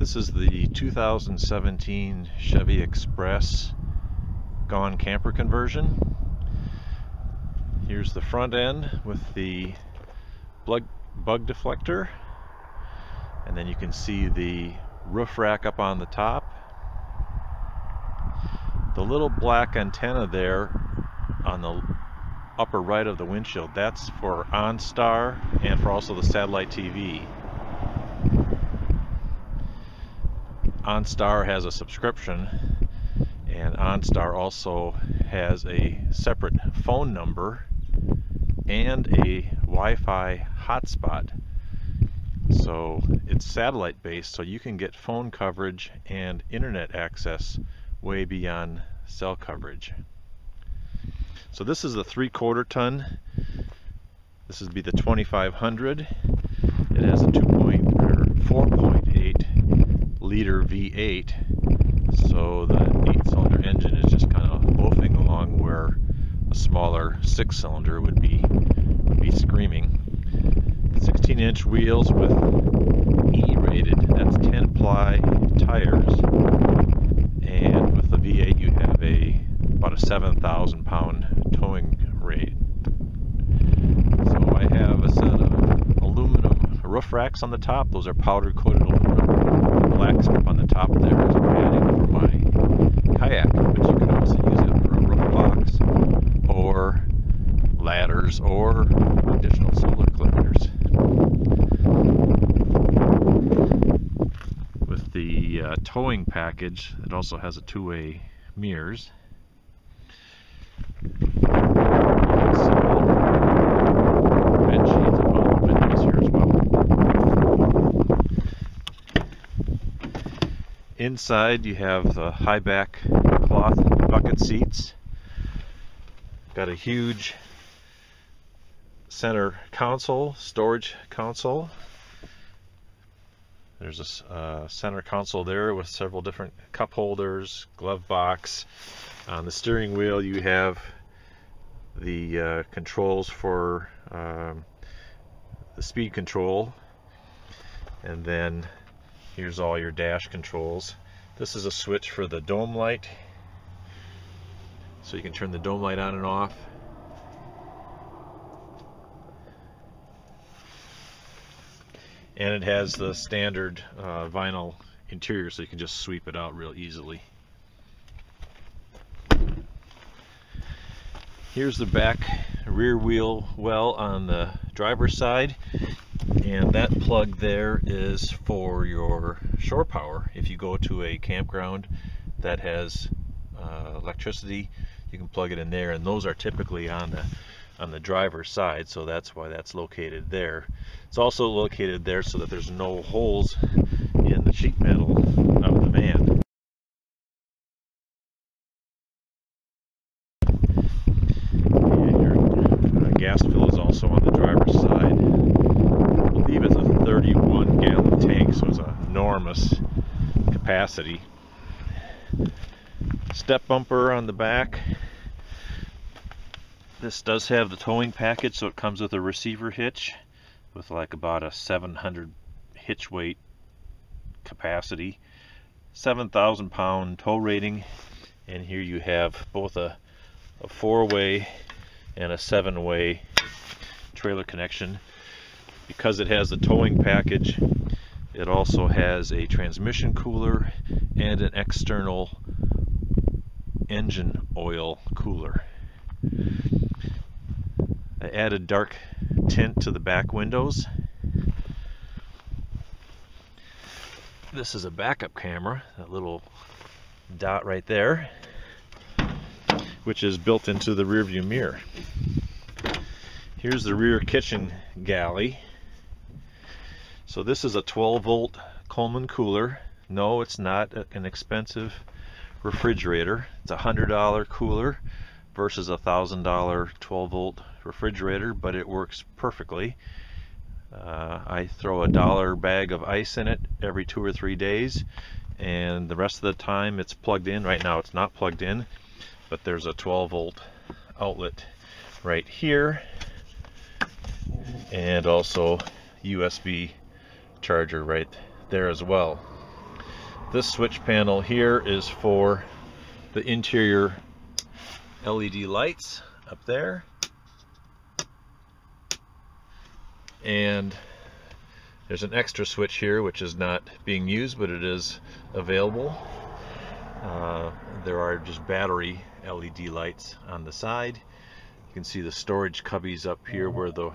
This is the 2017 Chevy Express GoneCamper conversion. Here's the front end with the bug deflector, and then you can see the roof rack up on the top. The little black antenna there on the upper right of the windshield, that's for OnStar and for also the satellite TV. OnStar has a subscription, and OnStar also has a separate phone number and a Wi-Fi hotspot. So it's satellite based, so you can get phone coverage and internet access way beyond cell coverage. So this is the 3/4 ton. This would be the 2500. It has a 4.8 liter V8, so the 8-cylinder engine is just kind of loafing along where a smaller 6-cylinder would be screaming. 16-inch wheels with E-rated, that's 10-ply tires, and with the V8 you have about a 7,000-pound towing rate. So I have a set of aluminum roof racks on the top. Those are powder coated aluminum. Black strip on the top there is padding for my kayak, but you can also use it for a roof box or ladders or additional solar collectors. With the towing package, it also has a two-way mirrors. Vent shades above the windows here as well. Inside you have the high back cloth bucket seats. Got a huge center console, storage console. There's a center console there with several different cup holders, glove box. On the steering wheel you have the controls for the speed control, and then here's all your dash controls. This is a switch for the dome light, so you can turn the dome light on and off. And it has the standard vinyl interior, so you can just sweep it out real easily. Here's the back rear wheel well on the driver's side, and that plug there is for your shore power. If you go to a campground that has electricity, you can plug it in there, and those are typically on the driver's side, so that's why that's located there. It's also located there so that there's no holes in the sheet metal of the van. And your gas fill is also on the driver's side. I believe it's a 31-gallon tank, so it's an enormous capacity. Step bumper on the back. This does have the towing package, so it comes with a receiver hitch with like about a 700 hitch weight capacity, 7,000-pound tow rating, and here you have both a 4-way and a 7-way trailer connection. Because it has the towing package, it also has a transmission cooler and an external engine oil cooler. I added dark tint to the back windows. This is a backup camera, that little dot right there, which is built into the rear view mirror. Here's the rear kitchen galley. So this is a 12-volt Coleman cooler. No, it's not an expensive refrigerator. It's a $100 cooler versus a $1,000 12-volt refrigerator, but it works perfectly. I throw a $1 bag of ice in it every 2 or 3 days, and the rest of the time it's plugged in. Right now it's not plugged in, but there's a 12-volt outlet right here, and also USB charger right there as well. This switch panel here is for the interior LED lights up there. And there's an extra switch here which is not being used, but it is available. There are just battery LED lights on the side. You can see the storage cubbies up here where the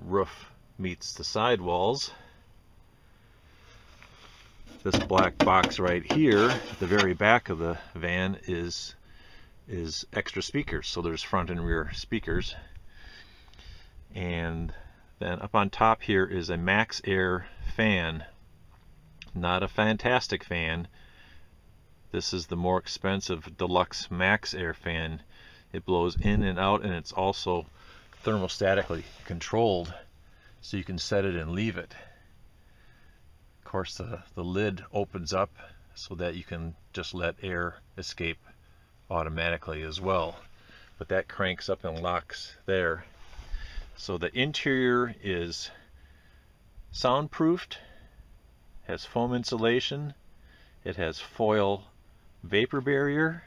roof meets the sidewalls. This black box right here at the very back of the van is extra speakers. So there's front and rear speakers. And then up on top here is a Maxx Air Fan. Not a fantastic fan. This is the more expensive deluxe Maxx Air Fan. It blows in and out, and it's also thermostatically controlled, so you can set it and leave it. Of course, the lid opens up so that you can just let air escape automatically as well. But that cranks up and locks there. So the interior is soundproofed, has foam insulation, it has foil vapor barrier,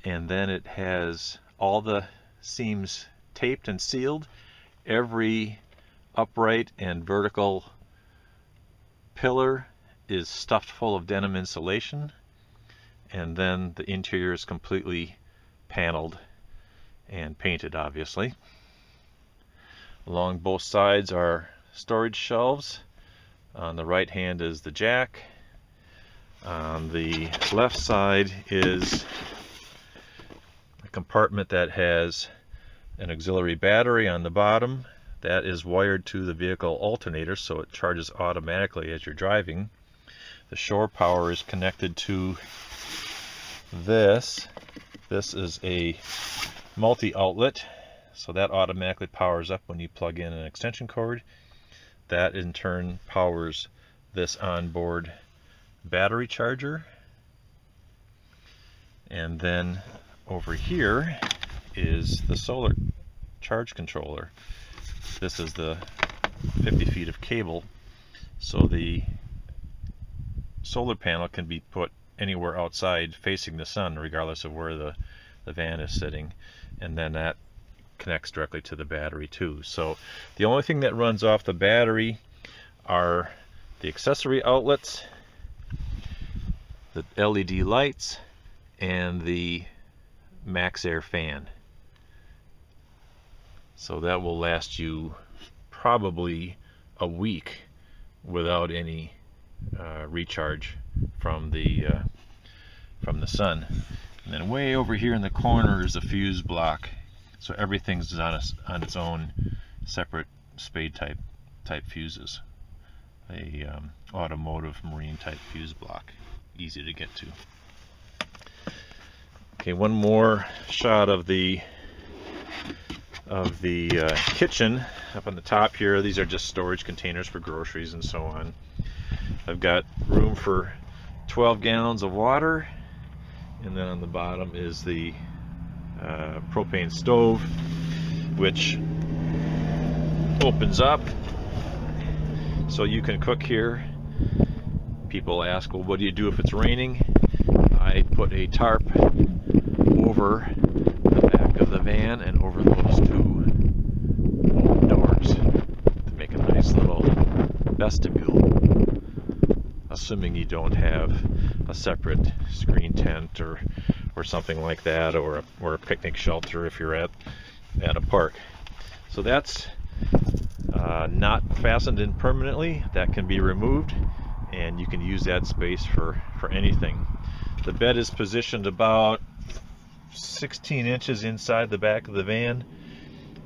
and then it has all the seams taped and sealed. Every upright and vertical pillar is stuffed full of denim insulation, and then the interior is completely paneled and painted, obviously. Along both sides are storage shelves. On the right hand is the jack. On the left side is a compartment that has an auxiliary battery on the bottom. That is wired to the vehicle alternator, so it charges automatically as you're driving. The shore power is connected to this. This is a multi-outlet, so that automatically powers up when you plug in an extension cord. That in turn powers this onboard battery charger. And then over here is the solar charge controller. This is the 50 feet of cable, so the solar panel can be put anywhere outside facing the sun, regardless of where the van is sitting, and then that connects directly to the battery too. So the only thing that runs off the battery are the accessory outlets, the LED lights, and the Maxx Air Fan. So that will last you probably a week without any recharge from the sun. And then way over here in the corner is a fuse block. So everything's on its own separate spade type fuses. A automotive marine type fuse block, easy to get to. Okay, one more shot of the kitchen up on the top here. These are just storage containers for groceries and so on. I've got room for 12 gallons of water, and then on the bottom is the propane stove, which opens up so you can cook here. People ask, well, what do you do if it's raining? I put a tarp over the back of the van and over those two doors to make a nice little vestibule, assuming you don't have a separate screen tent or something like that, or a picnic shelter if you're at a park. So that's not fastened in permanently. That can be removed, and you can use that space for anything. The bed is positioned about 16 inches inside the back of the van,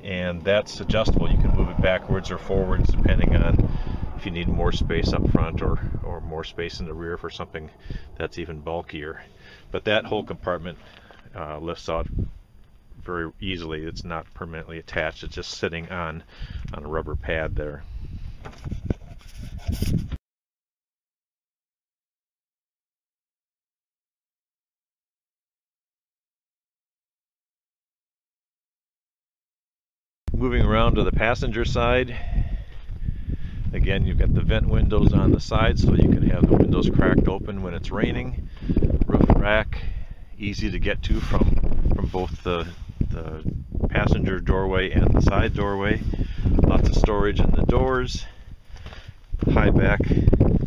and that's adjustable. You can move it backwards or forwards depending on if you need more space up front or more space in the rear for something that's even bulkier. But that whole compartment lifts out very easily. It's not permanently attached. It's just sitting on a rubber pad there. Moving around to the passenger side, Again, you've got the vent windows on the side so you can have the windows cracked open when it's raining. Roof rack, easy to get to from both the passenger doorway and the side doorway. Lots of storage in the doors. High back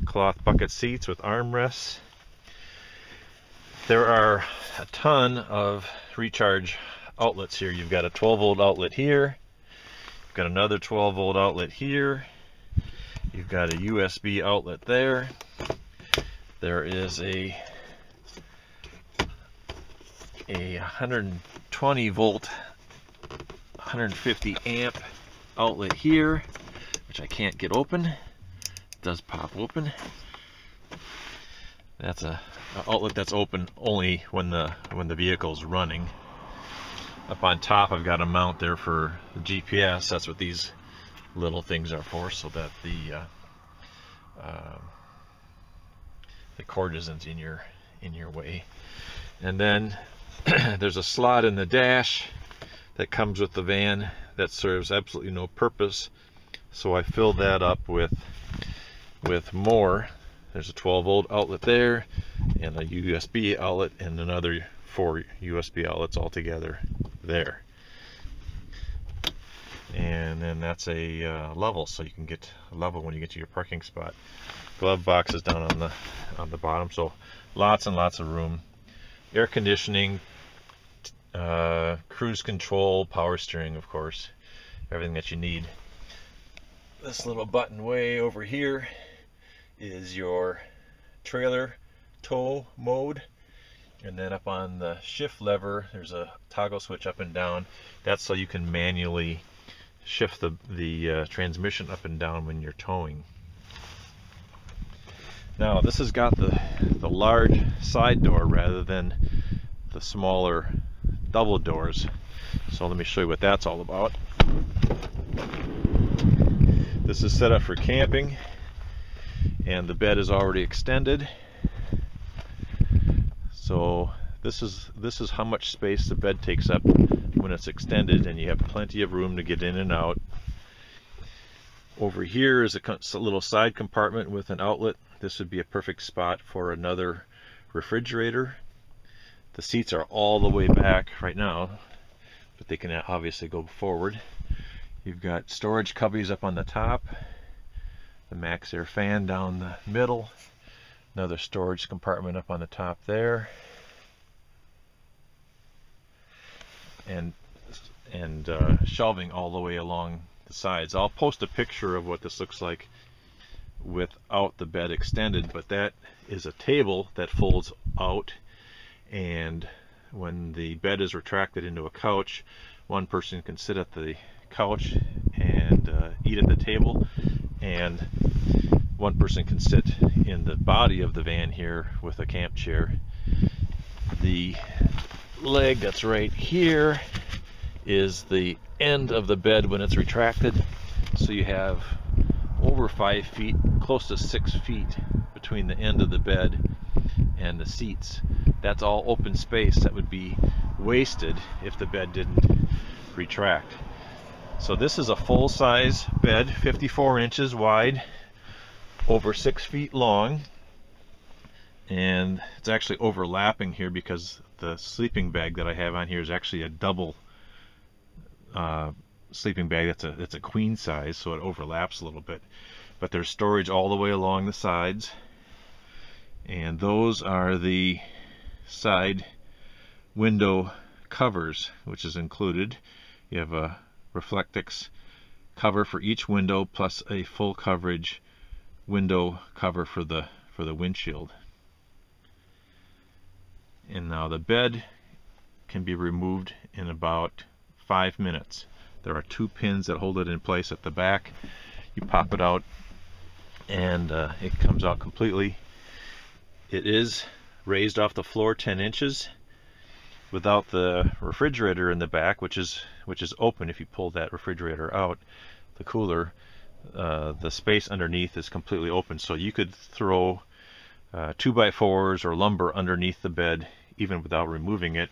cloth bucket seats with armrests. There are a ton of recharge outlets here. You've got a 12-volt outlet here. You've got another 12-volt outlet here. You've got a USB outlet there. There is a 120-volt, 150 amp outlet here, which I can't get open. It does pop open. That's an outlet that's open only when the vehicle's running. Up on top, I've got a mount there for the GPS. That's what these little things are for, so that the cord isn't in your way. And then there's a slot in the dash that comes with the van that serves absolutely no purpose, so I filled that up with more. There's a 12-volt outlet there, and a USB outlet, and another 4 USB outlets altogether there. And then that's a level, so you can get a level when you get to your parking spot. Glove box is down on the bottom, so lots and lots of room. Air conditioning, cruise control, power steering, of course, everything that you need. This little button way over here is your trailer tow mode, and then up on the shift lever there's a toggle switch up and down. That's so you can manually shift the transmission up and down when you're towing. Now this has got the large side door rather than the smaller double doors, so let me show you what that's all about. This is set up for camping, and the bed is already extended. So this is how much space the bed takes up when it's extended, and you have plenty of room to get in and out. Over here is a little side compartment with an outlet. This would be a perfect spot for another refrigerator. The seats are all the way back right now, but they can obviously go forward. You've got storage cubbies up on the top, the Maxx Air Fan down the middle, another storage compartment up on the top there, and shelving all the way along the sides. I'll post a picture of what this looks like without the bed extended, but that is a table that folds out, and when the bed is retracted into a couch, one person can sit at the couch and eat at the table, and one person can sit in the body of the van here with a camp chair. The leg that's right here is the end of the bed when it's retracted, so you have over 5 feet, close to 6 feet between the end of the bed and the seats. That's all open space that would be wasted if the bed didn't retract. So this is a full-size bed, 54 inches wide, over 6 feet long, and it's actually overlapping here because the sleeping bag that I have on here is actually a double sleeping bag. That's a queen size, so it overlaps a little bit. But there's storage all the way along the sides, and those are the side window covers, which is included. You have a Reflectix cover for each window, plus a full coverage window cover for the windshield. And now the bed can be removed in about 5 minutes. There are 2 pins that hold it in place at the back. You pop it out and it comes out completely. It is raised off the floor 10 inches without the refrigerator in the back, which is open. If you pull that refrigerator out, the cooler, the space underneath is completely open, so you could throw 2x4s or lumber underneath the bed even without removing it,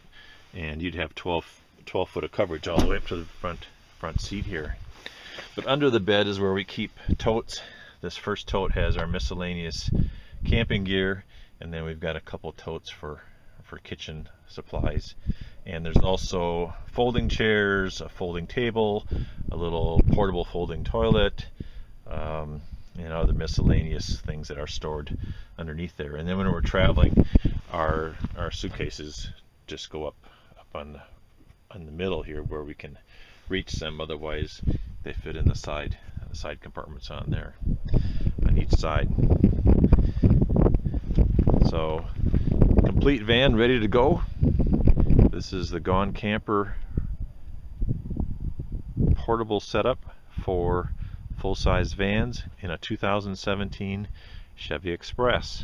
and you'd have 12 foot of coverage all the way up to the front seat here. But under the bed is where we keep totes, this first tote has our miscellaneous camping gear, and then we've got a couple totes for kitchen supplies. And there's also folding chairs, a folding table, a little portable folding toilet, and other miscellaneous things that are stored underneath there. And then when we're traveling, our suitcases just go up on the middle here where we can reach them. Otherwise, they fit in the side compartments on there on each side. So, complete van ready to go. This is the GoneCamper portable setup for full-size vans in a 2017 Chevy Express.